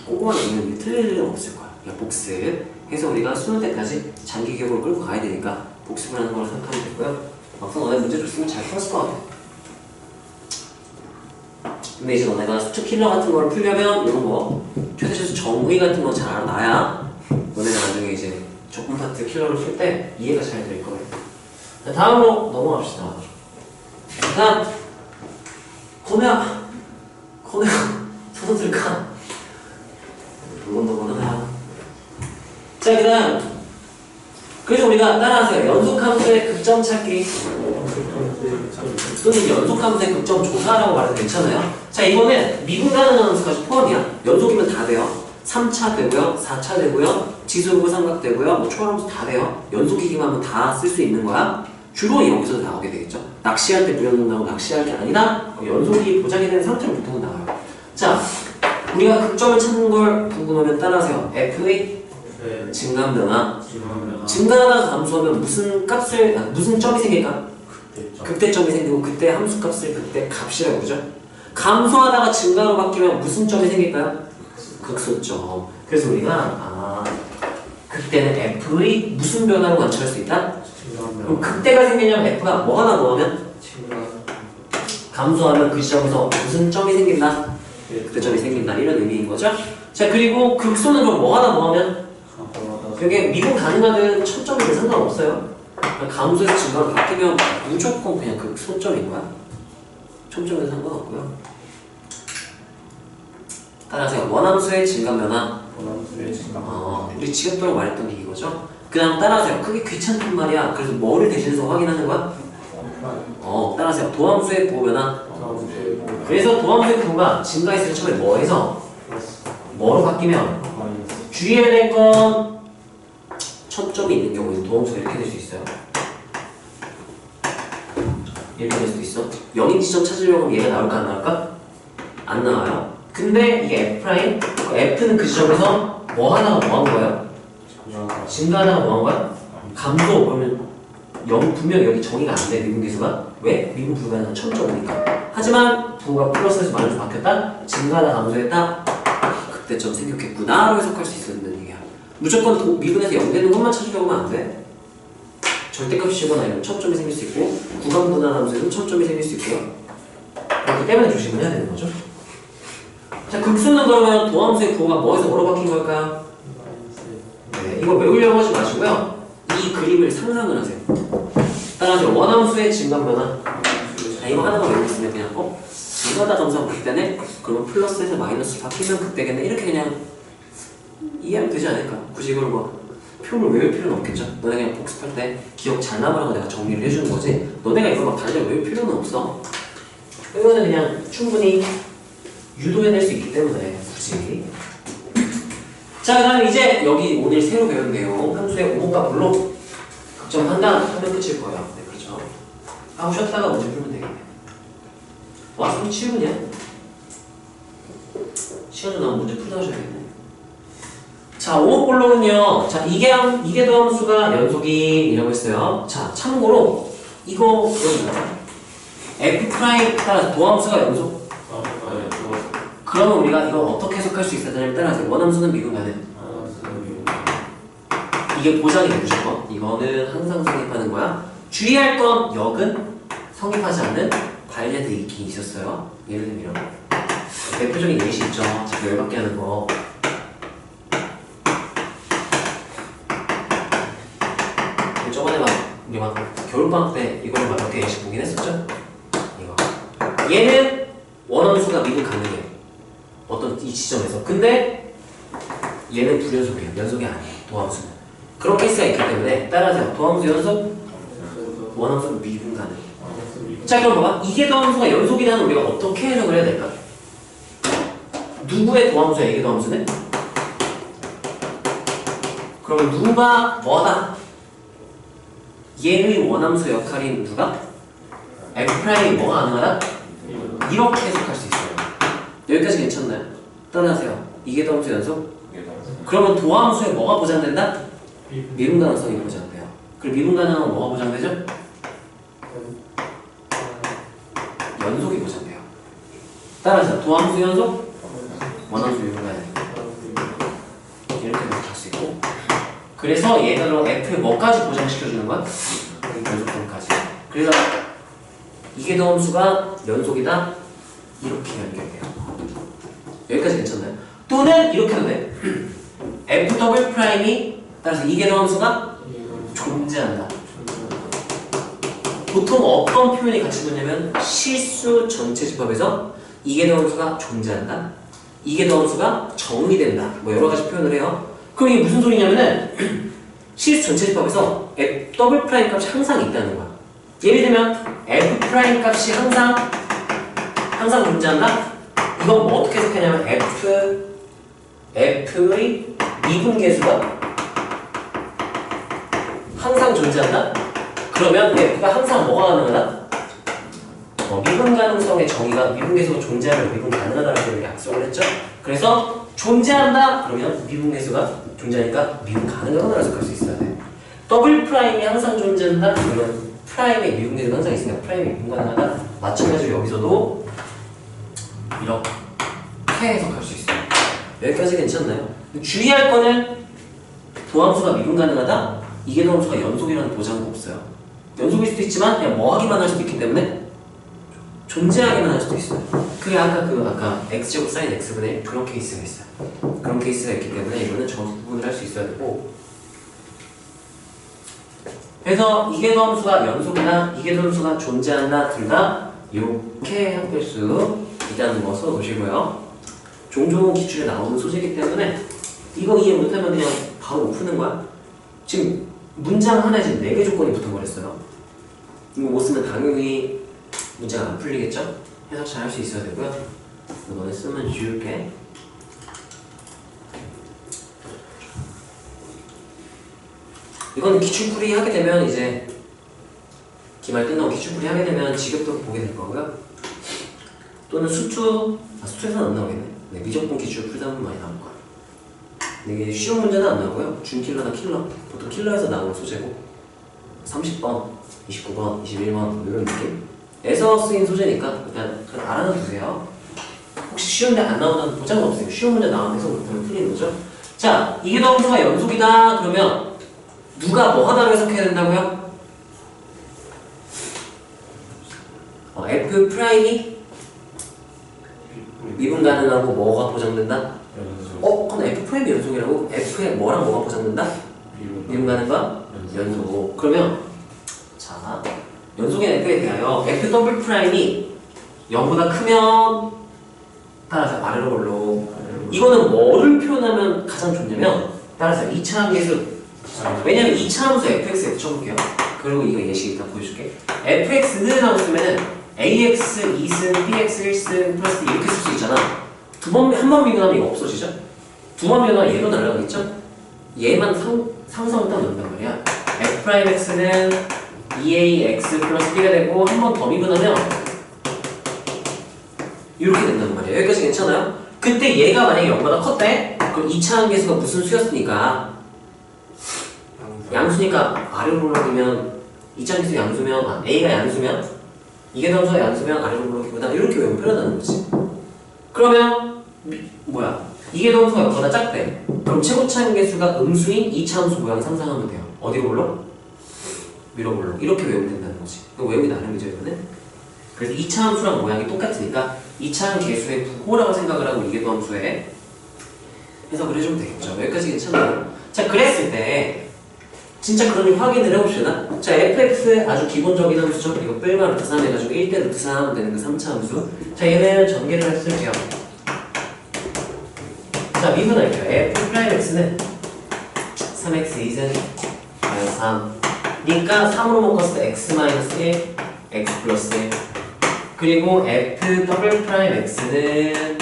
꼼꼼하게 읽는 게 틀릴 일은 없을 거야. 그냥 복습해서 우리가 수능 때까지 장기 기억으로 끌고 가야 되니까 복습을 하는 걸 생각하면 되고요. 막상 너네 문제 줬으면 잘 풀었을 것 같아. 근데 이제 너네가 수투 킬러 같은 걸 풀려면 이런 거 최대치에서 정의 같은 거 잘 알아놔야 너네가 나중에 이제 조건 파트 킬러를 풀 때 이해가 잘 될 거예요. 자, 다음으로 넘어갑시다. 다음 건우야 손 들까? 한 번 더 건우야. 자, 그 다음 그래서 우리가 따라하세요. 연속함수의 극점 찾기 또는 연속함수의 극점 조사라고 말해도 괜찮아요. 자, 이거는 미분 가능한 함수까지 포함이야. 연속이면 다 돼요. 3차 되고요, 4차 되고요, 지수르고 삼각 되고요, 뭐 초월함수 다 돼요. 연속이기만 하면 다 쓸 수 있는 거야. 주로 여기서 나오게 되겠죠. 낚시할 때 무연동나고 낚시할 게 아니라 연속이 보장이 되는 상태로 보통은 나와요. 자, 우리가 극점을 찾는 걸 궁금하면 따라하세요. f의 증가함 변화. 증가하다가 감소하면 무슨 값을, 무슨 점이 생길까? 극대점이 생기고 그때 함수 값을 그때 값이라고 그러죠. 감소하다가 증가로 바뀌면 무슨 점이 생길까요? 극소점. 그래서 우리가 그때는 f의 무슨 변화로 관찰할 수 있다? 그럼 극대가 생기려면 f가 뭐 하나 더하면? 감소하면 그 시점에서 무슨 점이 생긴다? 극대점이 생긴다. 이런 의미인 거죠. 자, 그리고 극소는 그럼 뭐 하나 더하면? 여기 미분 가능하든 초점이든 상관없어요. 감소에서 증가로 바뀌면 무조건 그냥 극소점인 거야. 초점에도 상관없고요. 따라서 원함수의 증가 변화. 우리 지각도라고 말했던 게 이거죠. 그 다음 따라하세요. 그게 귀찮단 말이야. 그래서 뭐를 대신해서 확인하는 거야? 따라하세요. 도함수의 부호 변화. 그래서 도함수의 부호가 증가했을 때 처음에 뭐 해서 뭐로 바뀌면 주의해야 될 건 초점이 있는 경우에는 도함수가 이렇게 될 수 있어요. 이렇게 될 수도 있어. 0인 지점 찾으려고 하면 얘가 나올까 안 나올까? 안 나와요. 근데 이게 F', F는 그 지점에서 뭐 하나가 뭐 한 거예요? 증가하다가 뭐 한 거야? 감소. 그러면 0 분명 여기 정의가 안 돼. 미분계수가. 왜? 미분 불가능한 1000점이니까. 하지만 부호가 플러스에서 마이너스 바뀌었다? 증가하다 감소했다? 극대점 생겼겠구나로 해석할 수 있었는 얘기야. 무조건 미분에서 0 되는 것만 찾으려고 하면 안 돼. 절대값이거나 이런 1000점이 생길 수 있고 구간분할함수에서 1000점이 생길 수 있고요. 그렇기 때문에 조심을 해야 되는 거죠. 자, 극수는 그러면 도함수의 부호가 뭐에서 뭐로 바뀐 걸까요? 네, 이거 외우려고 하지 마시고요. 이 그림을 상상을 하세요. 따라서 원함수의 증감 변화. 이거 하나만 외우고 있으면 그냥 증가하다 감소하고 그때네? 그러면 플러스에서 마이너스 바뀌면 그때겠네? 이렇게 그냥 이해하면 되지 않을까? 굳이 이걸 뭐 표를 외울 필요는 없겠죠? 너네 그냥 복습할 때 기억 잘 남으라고 내가 정리를 해주는 거지 너네가 이걸 막 달려 외울 필요는 없어. 이거는 그냥 충분히 유도해낼 수 있기 때문에 굳이. 자, 그 다음 이제 여기 오늘 새로 배운 내용 함수의 오목과 불로 극점한다 하면 끝일 거예요. 네, 그렇죠. 하고 쉬었다가 문제 풀면 되겠네. 와, 37분이야? 시간 좀 나면 문제 풀다 하셔야겠네. 자, 오목볼록은요. 자, 이계도 함수가 연속이라고 했어요. 자, 참고로 이거 여기 나와요. F' 따라 도함수가 연속. 그러면 우리가 이거 어떻게 해석할 수 있었냐면 따라서 원함수는 미분 가능. 이게 보장이 무조건. 이거는 항상 성립하는 거야. 주의할 건 역은 성립하지 않는 발레드 있긴 있었어요. 예를 들면 대표적인 예시 있죠. 자꾸 열받게 하는 거. 저번에 우리 겨울방학 때 이거를 몇 개 예시 보긴 했었죠. 이거. 얘는 원함수가 미분 가능해. 어떤 이 지점에서. 근데 얘는 불연속이에요. 연속이 아니에요. 도함수는. 그런 케이스가 있기 때문에 따라서 도함수 연속, 원함수 미분 가능. 자, 그럼 봐봐. 이게 도함수가 연속이라는 우리가 어떻게 해석을 해야 될까? 누구의 도함수야? 이게 도함수는? 그러면 누가 뭐다? 얘의 원함수 역할인 누가? F'이 뭐가 가능하다? 이렇게 해석할 수 있어요. 여기까지 괜찮나요? 따라하세요. 이게 도함수 연속? 그러면 도함수에 뭐가 보장된다? 미분 가능성이 보장돼요. 그리고 미분 가능은 뭐가 보장되죠? 연속이 보장돼요. 따라서 도함수 연속? 원함수 미분 가능. 이렇게 해석할 수 있고 그래서 얘들로 F에 뭐까지 보장시켜주는 거야? 연속점까지. 그래서 이게 도함수가 연속이다? 이렇게 연결돼요. 여기까지 괜찮나요? 또는 이렇게도 돼. F 더블 프라임이 따라서 이게 도함수가 존재한다. 보통 어떤 표현이 같이 붙냐면 실수 전체 집합에서 이게 도함수가 존재한다. 이게 도함수가 정의된다. 뭐 여러 가지 표현을 해요. 그럼 이게 무슨 소리냐면은 실수 전체집합에서 f 더블 프라임 값이 항상 있다는 거야. 예를 들면 f 프라임 값이 항상 존재한다? 이건 뭐 어떻게 해석하냐면 f의 미분계수가 항상 존재한다? 그러면 f가 항상 뭐가 가능하다? 미분 가능성의 정의가 미분계수가 존재하면 미분 가능하다라고 약속을 했죠? 그래서 존재한다? 그러면 미분계수가 존재하니까 미분 가능하다고 해석할 수 있어야 돼. 더블 프라임이 항상 존재한다? 그러면 프라임의 미분계수가 항상 있으니까 프라임이 미분 가능하다? 마찬가지로 여기서도 이렇게 해석할 수 있어요. 여기까지 괜찮나요? 주의할 거는 도함수가 미분 가능하다? 이계도함수가 연속이라는 보장은 없어요. 연속일 수도 있지만 그냥 뭐 하기만 할 수도 있기 때문에 존재하기만 할 수도 있어요. 그게 아까 x제곱 사인 x분의 1 그런 케이스가 있어요. 그런 케이스가 있기 때문에 이거는 정확히 구분을 할 수 있어야 되고, 그래서 이계도함수가 연속이나 이계도함수가 존재한다 둘 다 이렇게 해석될 수 있다는 거 써놓으시고요. 종종 기출에 나오는 소재이기 때문에 이거 이해 못하면 그냥 바로 못 푸는 거야. 지금 문장 하나에 지금 4개 조건이 붙어버렸어요. 이거 못 쓰면 당연히 문제가 안 풀리겠죠? 해석 잘 할 수 있어야 되고요. 너네 쓰면 지울게. 이건 기출풀이 하게 되면 이제 기말 끝나고 기출풀이 하게 되면 지겹도 보게 될 거고요. 또는 수투에서는 안 나오겠네. 네, 미적분 기출 풀다 보면 많이 나올 거야. 근데 이게 쉬운 문제는 안 나오고요. 준킬러나 킬러, 보통 킬러에서 나오는 소재고 30번, 29번, 21번 이런 느낌에서 쓰인 소재니까 그냥 알아놔두세요. 혹시 쉬운 데 안 나온다는 보장은 없어요. 쉬운 문제 나와서 못하면 풀리는 거죠. 자, 이계도함수가 연속이다 그러면 누가 뭐 하다고 해석해야 된다고요? F 프라임이 미분 가능하고 뭐가 보장된다? 그럼 F 프라임이 연속이라고? F에 뭐랑 뭐가 보장된다? 미분 가능과 연속. 그러면 자, 연속의 F에 대하여 F 더블 프라임이 0보다 크면 따라서 아래로 올라. 이거는 뭐를 표현하면 가장 좋냐면 따라서 2차함 계수. 왜냐면 2차함수 fx에 붙여볼게요. 그리고 이거 예시 일단 보여줄게. fx는 하고 쓰면은 ax 2승, bx 1승 플러스 이렇게 쓸 수 있잖아. 한 번 미분하면 이거 없어지죠? 두 번 미분하면 얘도 날아가겠죠? 얘만 상성을 딱 넣는단 말이야. f'x는 2ax 플러스 b가 되고 한 번 더 미분하면 이렇게 된단 말이야. 여기까지 괜찮아요? 그때 얘가 만약에 0보다 컸대? 그럼 2차함 계수가 무슨 수였으니까 양수니까 아래로 올라가면 2차함 계수 양수면 a가 양수면 이계도함수가 양수면 아래로 올라가기보다 이렇게 외우면 편하다는 거지. 그러면 이계도함수가 0보다 작대. 그럼 최고차함 계수가 음수인 2차함수 모양 상상하면 돼요. 어디로 올라? 위로 올라. 이렇게 외우면 된다는 거지. 이거 외우기 나름이죠 이거는. 그래서 2차함수랑 모양이 똑같으니까 2차함 계수의 부호라고 생각을 하고 이계도함수에 해석을 해주면 되겠죠. 여기까지 괜찮아요? 자, 그랬을 때 진짜 그런 일 확인을 해봅시다. 자, fx 아주 기본적인 함수죠. 이거 뺄만 루트 3 해가지고 1대 루트 3 하면 되는 그 3차 함수. 자, 얘는 전개를 했을게요. 자, 미분할게요. f'x는 3x 2는 3 니까 3으로 묶었을 때 x 1, x 플러스 1 그리고 f 더블 프라임 x는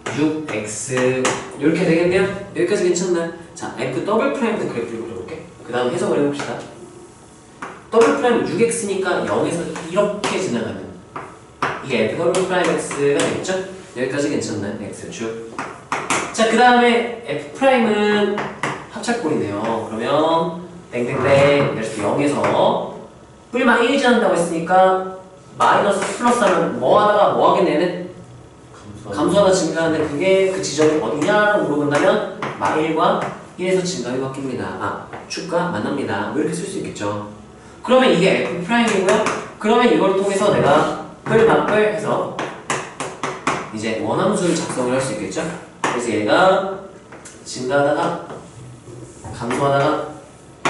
6x 이렇게 되겠네요? 여기까지 괜찮나요? 자, f 더블 프라임부터 그래프를 그려볼게. 그 다음 해석을 해봅시다. 더블 프라임 6x니까 0에서 이렇게 지나가는 이게 f 더블 프라임 x가 되겠죠? 여기까지 괜찮나요? x축. 자, 그 다음에 f 프라임은 합작골이네요. 그러면 땡땡땡 이렇게 0에서 뿔만 1 지난다고 했으니까 마이너스 플러스 하면 뭐 하다가 뭐 하겠네? 감소하다 증가하는데 그게 그 지점이 어디냐라고 물어본다면 마1과 1에서 증가율이 바뀝니다. 축과 만납니다. 뭐 이렇게 쓸 수 있겠죠. 그러면 이게 F'이고요. 그러면 이걸 통해서 내가 뿔 해서 이제 원함수를 작성을 할 수 있겠죠. 그래서 얘가 증가하다가 감소하다가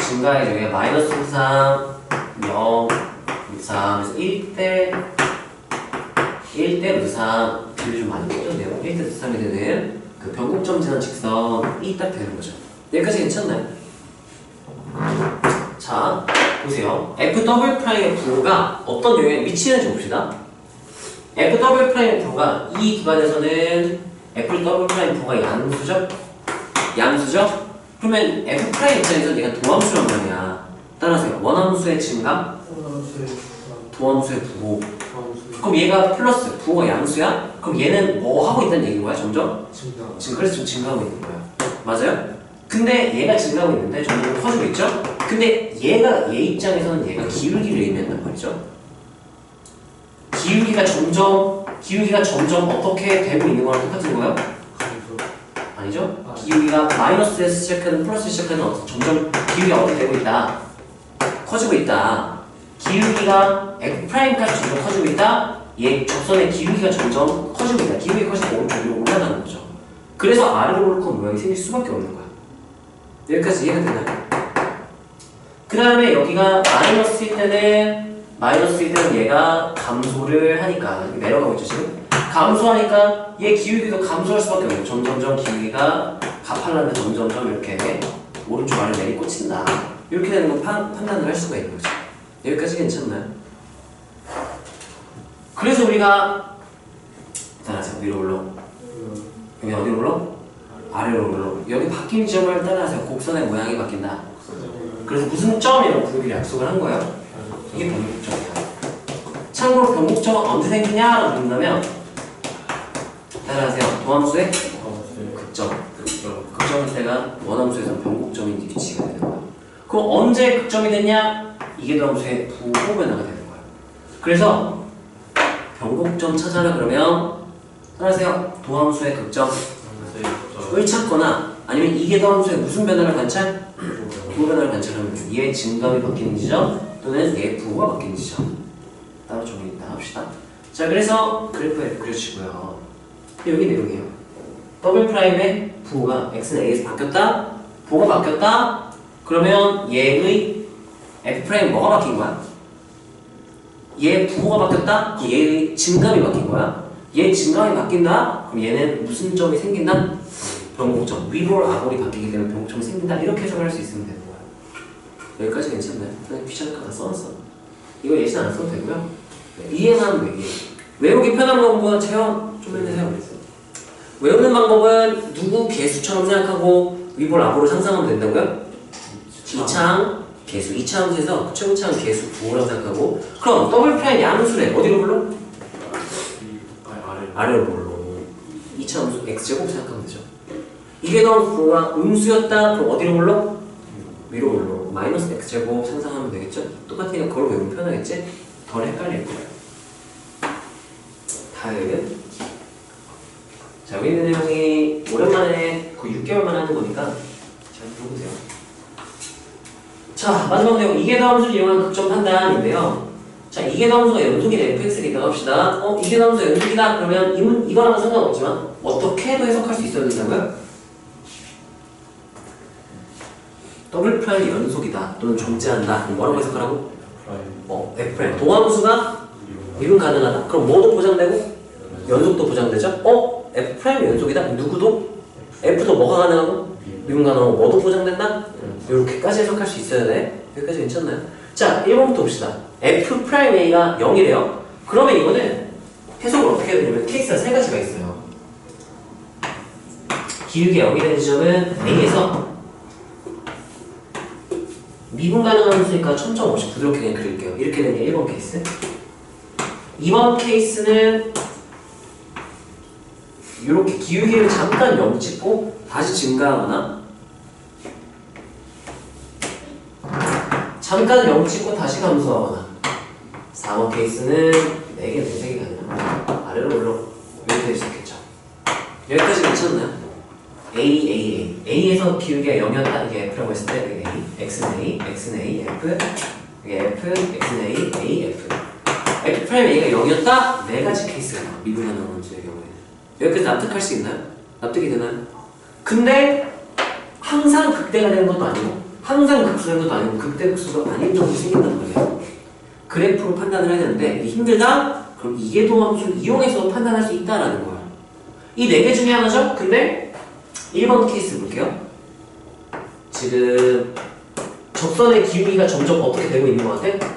증가해서 여기가 마이너스 3, 0, 3, 그래서 1대 루트 3 길이 좀 많이 꺾였네요. 1대 루트 3이 되는 그 변곡점 지난 직선이 딱 되는 거죠. 여기까지 괜찮나요? 자, 보세요. f 더블 프라임의 부호가 어떤 영향을 미치는지 봅시다. f 더블 프라임의 부호가 이 기반에서는 f 더블 프라임 부호가 양수죠? 양수죠? 그러면 f 프라임 입장에서는 얘가 도함수란 말이야. 따라하세요. 원함수의 증감, 도함수의 부호. 그럼 얘가 플러스, 부호가 양수야? 그럼 얘는 뭐 하고 있다는 얘기인 거야, 점점? 지금 그래서 좀 증가하고 있는 거야. 맞아요? 근데 얘가 증가하고 있는데 점점 커지고 있죠? 근데 얘가, 얘 입장에서는 얘가 기울기를 의미한단 말이죠. 기울기가 점점 어떻게 되고 있는 거랑 똑같은 거예요? 아니죠? 기울기가 마이너스에서 시작하는 플러스 시작하는 점점 기울기가 어떻게 되고 있다? 커지고 있다. 기울기가 F'까지 점점 커지고 있다. 얘 접선의 기울기가 점점 커지고 있다. 기울기가 커지고 오른쪽으로 올라가는 거죠. 그래서 아래로 올라가는 모양이 생길 수밖에 없는 거야. 여기까지 이해가 되나요? 그 다음에 여기가 마이너스일 때는 얘가 감소를 하니까 내려가고 있죠 지금? 감소하니까 얘 기울기도 감소할 수밖에 없는 거예요. 점점점 기울기가 가팔라는 점점점 이렇게 오른쪽 아래 내리꽂힌다. 이렇게 되는 건 판단을 할 수가 있는 거죠. 여기까지 괜찮나요? 그래서 우리가 따라하세요. 위로 올라. 여기 어디로 올라? 아래로 올라. 여기 바뀐 점을 따라하세요. 곡선의 모양이 바뀐다. 그래서 무슨 점이라고 부르기로 약속을 한 거예요? 이게 변곡점이야. 참고로 변곡점은 언제 생기냐라고 묻는다면 따라하세요. 도함수의 극점일 때가 원함수에서 변곡점인 위치가 되는 거야. 그럼 언제 극점이 됐냐? 이게 도함수의 부호변화가 되는 거야. 그래서 변곡점 찾아라 그러면 따라하세요. 도함수의 극점을 찾거나 아니면 이게 도함수의 무슨 변화를 관찰? 부호변화를 관찰하면 얘의 증감이 바뀌는 지점 또는 얘의 부호가 바뀌는 지점 따로 정리 일단 합시다. 자, 그래서 그래프에 그려주시고요. 여기 내용이에요. 더블 프라임의 부호가 x는 a에서 바뀌었다. 부호가 바뀌었다. 그러면 얘의 f 프라임 뭐가 바뀐 거야? 얘 부호가 바뀌었다. 얘의 증감이 바뀐 거야. 얘 증감이 바뀐다. 그럼 얘는 무슨 점이 생긴다? 변곡점. 위로 아볼이 바뀌기 때문에 변곡점이 생긴다. 이렇게 해석할 수 있으면 되는 거야. 여기까지 괜찮나요? 그냥 귀찮으니까 다 써놨어. 이거 예시는 안 써도 되고요. 이해만 하면 되게. 외우기 편한 방법은 체험 좀 해주세요. 외우는 방법은 누구 개수처럼 생각하고 위볼 아볼을 상상하면 된다고요? 이차항 개수. 이차함수에서 최고차항 개수 부호라고 생각하고 그럼 더블 프라임 양수래. 어디로 불러? 아래로 불러. 이차함수 x제곱 생각하면 되죠. 이게 더블 부호가 음수였다. 그럼 어디로 불러? 위로 올라 마이너스 x제곱 상상하면 되겠죠? 똑같으니까 그걸 외우면 편하겠지? 덜 헷갈릴 거예요. 다음 자, 여기 있는 내용이 오랜만에 거의 6개월만 하는 거니까 잘 들어보세요. 자, 마지막 내용 이계도함수를 이용한 극점 판단인데요. 자, 이계도함수가 연속인 fx가 있다고 합시다. 이계도함수가 연속이다 그러면 이거랑은 상관없지만 어떻게 해도 해석할 수 있어야 된다고요? 더블 프라임이 연속이다 또는 존재한다. 그럼 뭐라고 해석하라고? F 프라임. 도함수가 미분 가능하다. 그럼 뭐도 보장되고 연속도 보장되죠? F 프라임이 연속이다. 누구도? F도 뭐가 가능하고 미분 가능하고 뭐도 보장된다? 이렇게까지 해석할 수 있어야 돼. 여기까지 괜찮나요? 자, 1번부터 봅시다. F 프라임 A가 0이래요. 그러면 이거는 해석을 어떻게 해야 되냐면 케이스가 세 가지가 있어요. 기울기가 0이 되는 지점은 A에서 미분 가능한 수니까 점점 없이 부드럽게 그냥 그릴게요. 이렇게 되는 게 1번 케이스. 2번 케이스는 이렇게 기울기를 잠깐 0 찍고 다시 증가하거나 잠깐 0 찍고 다시 감소하거나 4번 케이스는 4개, 4개가 아니라 아래로 올라 이렇게 될 수 있겠죠. 여기까지 괜찮나요? A에서 기울기가 0이었다. 이게 F라고 했을 때 A, X는 A, X는 A, F 이게 F, X는 A, A, F F 프라임 A가 0이었다? 4가지 케이스가 나와. 미분하는 원수의 경우에는 여기까지 납득할 수 있나요? 납득이 되나요? 근데 항상 극대가 되는 것도 아니고 항상 극수가 되는 것도 아니고 극대 극수가 아닌 정도 생긴단 말이에요. 그래프로 판단을 해야 되는데 이게 힘들다? 그럼 이계도함수를 이용해서 판단할 수 있다라는 거야. 이 4개 중에 하나죠? 근데 1번 케이스 볼게요. 지금 접선의 기울기가 점점 어떻게 되고 있는 것 같아?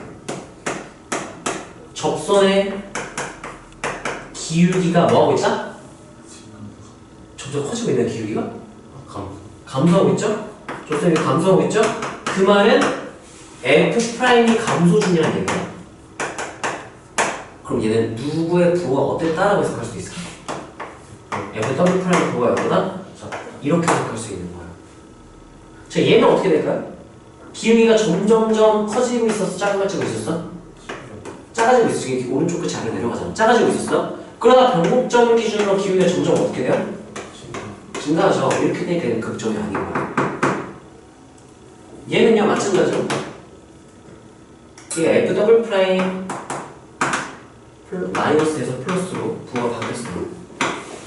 접선의 기울기가 뭐하고 있다? 점점 커지고 있는 기울기가? 감소하고 있죠? 접선이 감소하고 있죠? 그 말은 F'이 감소 중이라는 얘기야. 그럼 얘는 누구의 부호가 어떻게 따라고 해석할 수 있을까? F' 부호가 여보다 이렇게 해석할 수 있는 거야. 자, 얘는 어떻게 될까요? 기울기가 점점점 커지고 있었어? 작아지고 있었어? 작아지고 있었어. 이게 오른쪽 끝이 아래로 내려가잖아. 작아지고 있었어? 그러다 변곡점 기준으로 기울기가 점점 어떻게 돼요? 증가하죠. 이렇게 되니까 얘는 극점이 아닌 거야. 얘는요, 마찬가지로 이게 F' 마이너스에서 플러스로 부호가 바뀌었어요.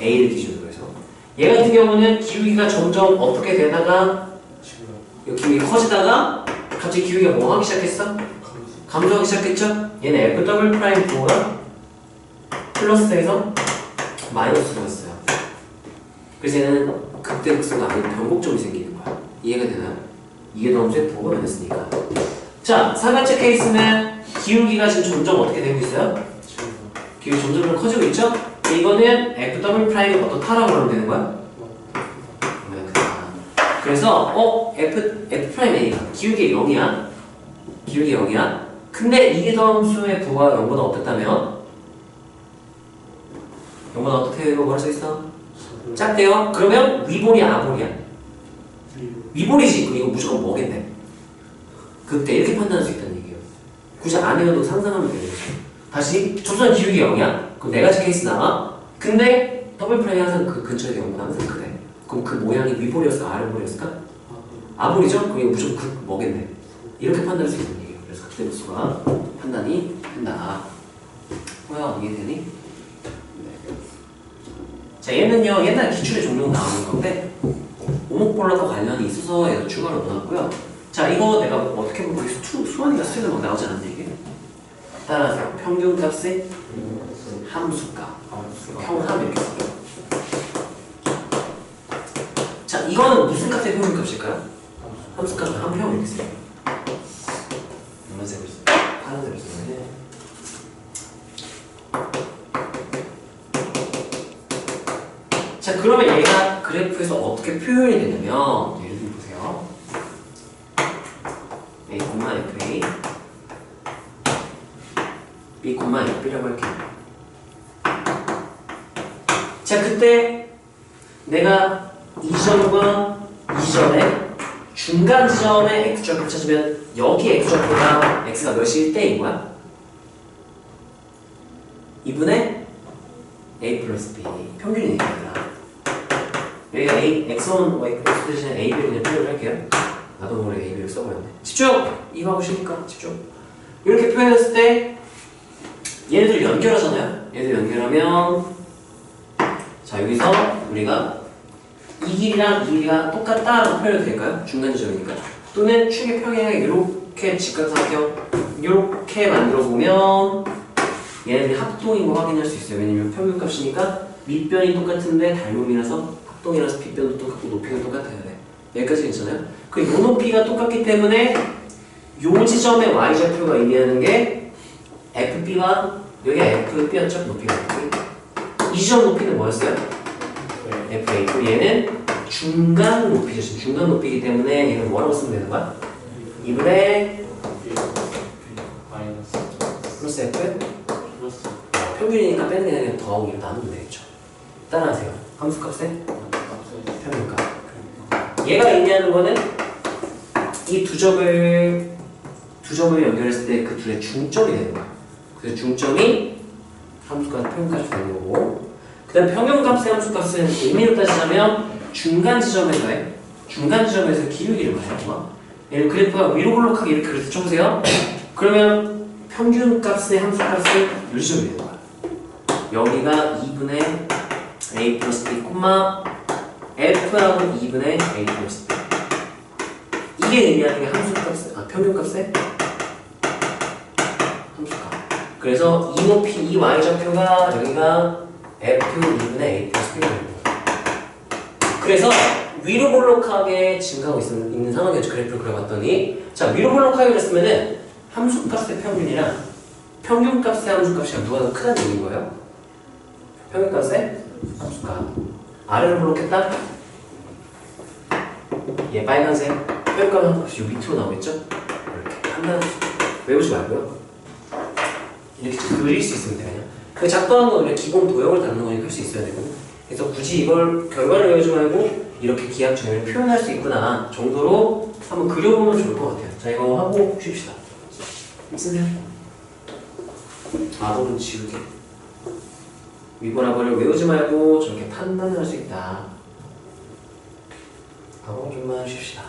A를 기준으로 해서. 얘 같은 경우는 기울기가 점점 어떻게 되다가 이 기울기가 커지다가 갑자기 기울기가 뭐 하기 시작했어? 감소하기 시작했죠? 얘는 F' 부호가 플러스에서 마이너스로 갔어요. 그래서 얘는 극대극소가 아닌 변곡점이 생기는 거야. 이해가 되나요? 이게 너무 부호가 변했으니까. 자, 사각체 케이스는 기울기가 지금 점점 어떻게 되고 있어요? 기울기 점점 커지고 있죠? 이거는 F''이 어떻다라고 그러면 되는 거야? 그래서 F'A가 기울기 0이야. 기울기 0이야. 근데 이기점수의 부호가 0보다 어떻다면? 0보다 어떻게 되고 할 수 있어? 작대요? 그러면 위볼이야 아볼이야? 위볼이지. 그럼 이거 무조건 뭐겠네? 그때 이렇게 판단할 수 있다는 얘기예요. 굳이 안 해도 상상하면 되는 거죠. 다시 접선 기울기 0이야. 그럼 4가지 케이스 나와. 근데 더블' 항상 그 근처에 0보다 항상 크대. 그럼 그 모양이 위볼이었을까 아래볼이었을까? 아볼이죠? 그럼 이거 무조건 그 뭐겠네? 이렇게 판단할 수 있는 얘기예요. 그래서 극대극소가 판단이 된다. 뭐야 이해되니? 네. 자, 얘는요 옛날 기출의 종종 나오는 건데 오목볼락과 관련이 있어서 얘도 추가로 넣어놨고요. 자, 이거 내가 어떻게 보면 수원이가 수련을 막 나오지 않았냐 이게? 따라서 평균값의 함수값 평함 이렇게 써요. 자, 이거는 무슨 값의 평균값일까요? 함수값은 함평 이렇게 써요. 노란색을 써요. 파란색을 써요. 자, 그러면 얘가 그래프에서 어떻게 표현이 되냐면 예를 들어 보세요. A, FA B, F라고 할게요. 자, 그때 내가 이 점과 이 점의 중간 지점의 x좌표를 찾으면 여기 x좌표가 x가 몇이 1대인 거야? 2분의 a 플러스 b 평균이니까 여기가 a, x1, x 대신에 ab를 그냥 표현을 할게요. 나도 모르게 ab를 써버렸네. 집중! 이거 하고 싶으니까 집중. 이렇게 표현했을 때 얘네들 연결하잖아요. 얘네들 연결하면 자, 여기서 우리가 이 길이랑 이 길이가 똑같다라고 표현해도 될까요? 중간 지점이니까. 또는 축의 평행하게 이렇게 직각삼각형 이렇게 만들어 보면 얘네들이 합동인 거 확인할 수 있어요. 왜냐면 평균값이니까 밑변이 똑같은데 닮음이라서 합동이라서 빗변도 똑같고 높이가 똑같아야 돼. 여기까지 괜찮아요? 그 요 높이가 똑같기 때문에 요 지점의 y좌표가 의미하는 게 FB가 여기가 FB였죠? 높이가 이 지점 높이는 뭐였어요? FA. 그리고 얘는 중간 높이죠. 지금 중간 높이이기 때문에 얘는 뭐라고 쓰면 되는 거야? 2분의 플러스 F? 평균이니까 빼는 게 아니라 더하고 이렇게 나누면 되겠죠. 따라하세요. 함수값의 평균값. 얘가 의미하는 거는 이 두 점을 연결했을 때 그 둘의 중점이 되는 거야. 그래서 중점이 함수값 평균값이 되는 거고, 그 다음 평균값의 함수값은 의미로 따지자면 중간 지점에서의 기울기를 말해요. 얘는 그래프가 위로 볼록하게 이렇게 그래서 쳐보세요. 그러면 평균값의 함수값은 이 지점이 되는 거야. 여기가 2분의 a 플러스 b, f하고 2분의 a 플러스 b. 이게 의미하는 게 함수값, 평균값의 함수값. 그래서 이 높이, 이 y좌표가 여기가 f 2분의 a 플러스 b가 됩니다. 그래서 위로 볼록하게 증가하고 있는 상황이었죠. 그래프를 그려봤더니 자, 위로 볼록하게 그랬으면은 함수값의 평균이랑 평균값의 함수값이랑 누가 더 크다는 얘기인 거예요? 평균값의 함수값. 아래로 볼록했다? 얘 빨간색. 평균값의 함수값이 요 밑으로 나오겠죠? 이렇게 판단 외우지 말고요. 이렇게 그릴 수 있으면 돼요. 그냥. 그 작동한 건 우리가 기본 도형을 다루는 거니까 할 수 있어야 되고. 그래서 굳이 이걸 결과를 외우지 말고 이렇게 기하 정의를 표현할 수 있구나 정도로 한번 그려보면 좋을 것 같아요. 자, 이거 하고 쉽시다. 쓰세요. 아도는 지우개. 위번하고를 외우지 말고 저렇게 판단을 할 수 있다. 하고 좀만 쉽시다.